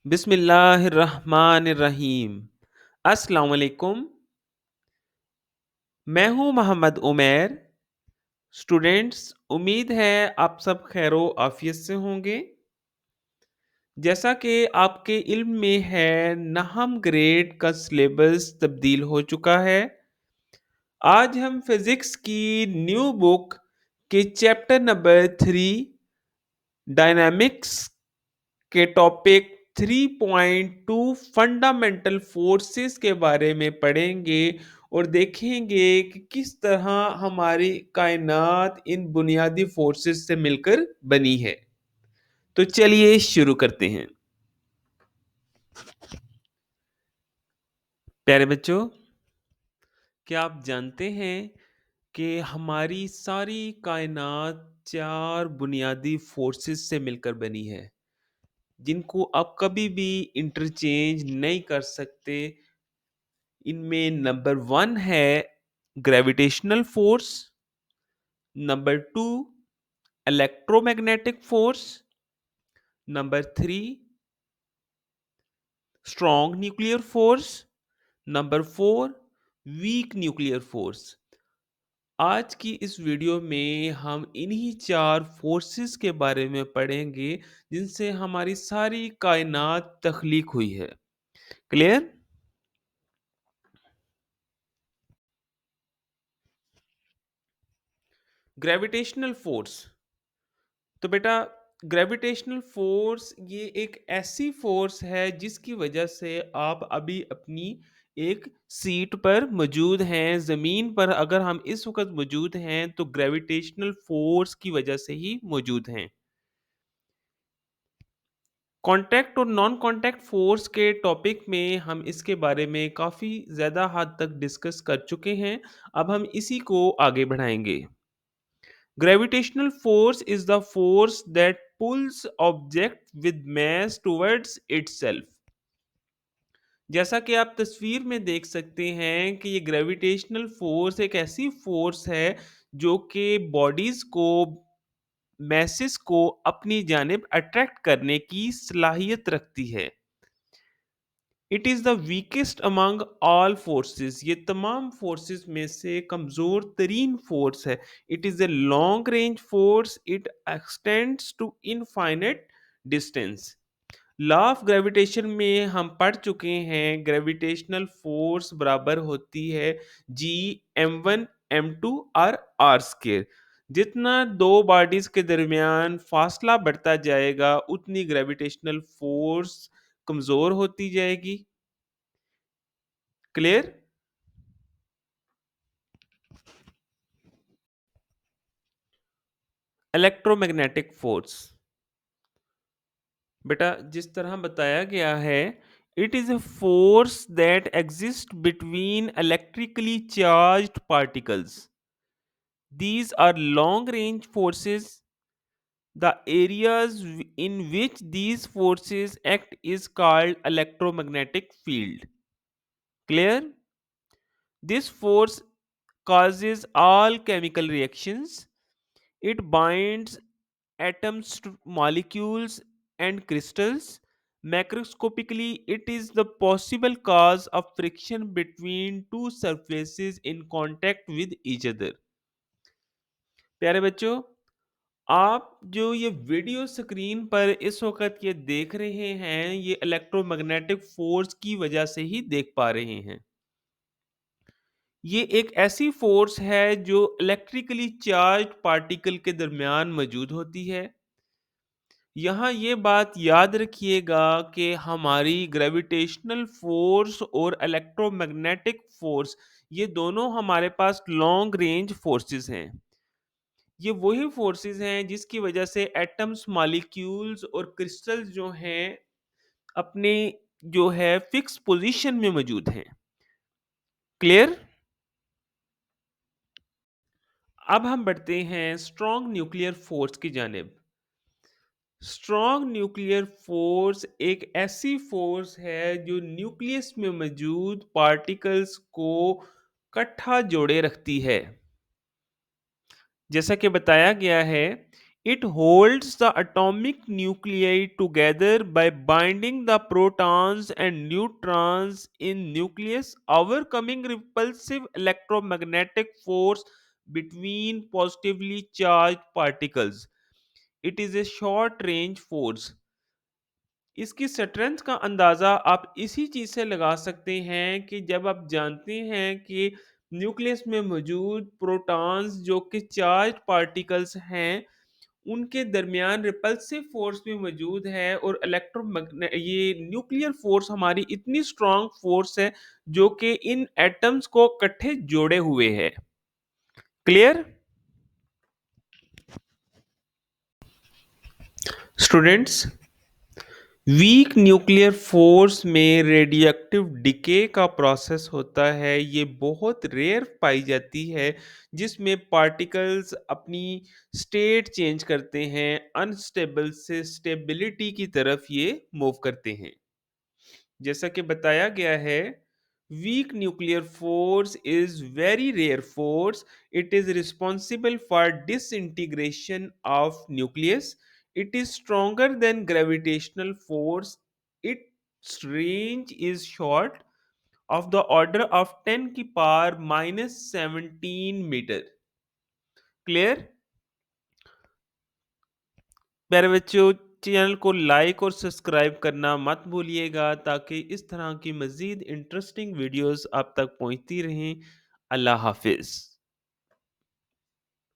बिस्मिल्लाहिर्रहमानिर्रहीम। अस्सलाम वालेकुम। मैं हूँ मोहम्मद उमैर। स्टूडेंट्स, उम्मीद है आप सब खैरो आफियत से होंगे। जैसा कि आपके इल्म में है, नहम ग्रेड का सिलेबस तब्दील हो चुका है। आज हम फिज़िक्स की न्यू बुक के चैप्टर नंबर 3 डायनामिक्स के टॉपिक 3.2 फंडामेंटल फोर्सेस के बारे में पढ़ेंगे और देखेंगे कि किस तरह हमारी कायनात इन बुनियादी फोर्सेस से मिलकर बनी है। तो चलिए शुरू करते हैं। प्यारे बच्चों, क्या आप जानते हैं कि हमारी सारी कायनात चार बुनियादी फोर्सेस से मिलकर बनी है, जिनको आप कभी भी इंटरचेंज नहीं कर सकते। इनमें नंबर वन है gravitational force, number two electromagnetic force, number three strong nuclear force, number four week nuclear force. आज की इस वीडियो में हम इन्हीं चार फोर्सेस के बारे में पढ़ेंगे जिनसे हमारी सारी कायनात तख्लीक हुई है। क्लियर? Gravitational force. तो बेटा, ग्रेविटेशनल फोर्स ये एक ऐसी फोर्स है जिसकी वजह से आप अभी अपनी एक सीट पर मौजूद हैं। ज़मीन पर अगर हम इस वक्त मौजूद हैं तो ग्रेविटेशनल फोर्स की वजह से ही मौजूद हैं। कॉन्टैक्ट और नॉन कॉन्टैक्ट फोर्स के टॉपिक में हम इसके बारे में काफ़ी ज़्यादा हद तक डिस्कस कर चुके हैं। अब हम इसी को आगे बढ़ाएंगे। Gravitational force is the force that pulls object with mass towards itself। जैसा कि आप तस्वीर में देख सकते हैं कि ये ग्रेविटेशनल फोर्स एक ऐसी फोर्स है जो कि बॉडीज को, मैसेस को अपनी जानिब अट्रैक्ट करने की सलाहियत रखती है। It is the weakest among all forces. ये तमाम फोर्सेस में से कमज़ोर तरीन फोर्स है। It is a long range force. It extends to infinite distance. Law of gravitation में हम पढ़ चुके हैं, ग्रेविटेशनल फोर्स बराबर होती है जी m1 m2 और आर स्केयर। जितना दो बॉडीज के दरमियान फासला बढ़ता जाएगा उतनी ग्रेविटेशनल फोर्स कमजोर होती जाएगी। क्लियर? Electromagnetic force. बेटा, जिस तरह बताया गया है, it is a force that exist between electrically charged particles. These are long range forces. The areas in which these forces act is called electromagnetic field. Clear? This force causes all chemical reactions. It binds atoms to molecules and crystals. Macroscopically, it is the possible cause of friction between two surfaces in contact with each other. प्यारे बच्चों, आप जो ये video screen पर इस वक्त ये देख रहे हैं, ये इलेक्ट्रोमैग्नेटिक फोर्स की वजह से ही देख पा रहे हैं। ये एक ऐसी फोर्स है जो इलेक्ट्रिकली चार्ज्ड पार्टिकल के दरमियान मौजूद होती है। यहाँ ये बात याद रखिएगा कि हमारी ग्रेविटेशनल फोर्स और इलेक्ट्रोमैग्नेटिक फोर्स, ये दोनों हमारे पास लॉन्ग रेंज फोर्सेस हैं। ये वही फोर्सेस हैं जिसकी वजह से एटम्स, मॉलिक्यूल्स और क्रिस्टल्स जो हैं अपने जो है फिक्स पोजीशन में मौजूद हैं। क्लियर? अब हम बढ़ते हैं स्ट्रॉन्ग न्यूक्लियर फोर्स की जानिब। स्ट्रॉन्ग न्यूक्लियर फोर्स एक ऐसी फोर्स है जो न्यूक्लियस में मौजूद पार्टिकल्स को इकट्ठा जोड़े रखती है। जैसा कि बताया गया है, It holds the atomic nuclei together by binding the protons and neutrons in nucleus, overcoming repulsive electromagnetic force between positively charged particles. It is a short range force. इसकी स्ट्रेंथ का अंदाज़ा आप इसी चीज़ से लगा सकते हैं कि जब आप जानते हैं कि न्यूक्लियस में मौजूद प्रोटॉन्स जो कि चार्ज पार्टिकल्स हैं, उनके दरमियान रिपल्सिव फोर्स भी मौजूद है और ये न्यूक्लियर फोर्स हमारी इतनी स्ट्रांग फोर्स है जो कि इन एटम्स को इकट्ठे जोड़े हुए है। Clear students? Week nuclear force में रेडियोएक्टिव डिके का प्रोसेस होता है। ये बहुत रेयर पाई जाती है जिसमें पार्टिकल्स अपनी स्टेट चेंज करते हैं, अनस्टेबल से स्टेबिलिटी की तरफ ये मूव करते हैं। जैसा कि बताया गया है, weak nuclear force is very rare force. It is responsible for disintegration of nucleus. It is stronger than gravitational force. Its range is short of the order of 10 की पावर माइनस 17 मीटर। क्लियर प्यारे बच्चों, channel को like और subscribe करना मत भूलिएगा ताकि इस तरह की मज़ीद इंटरेस्टिंग वीडियोस आप तक पहुंचती रहें। अल्लाह हाफिज़।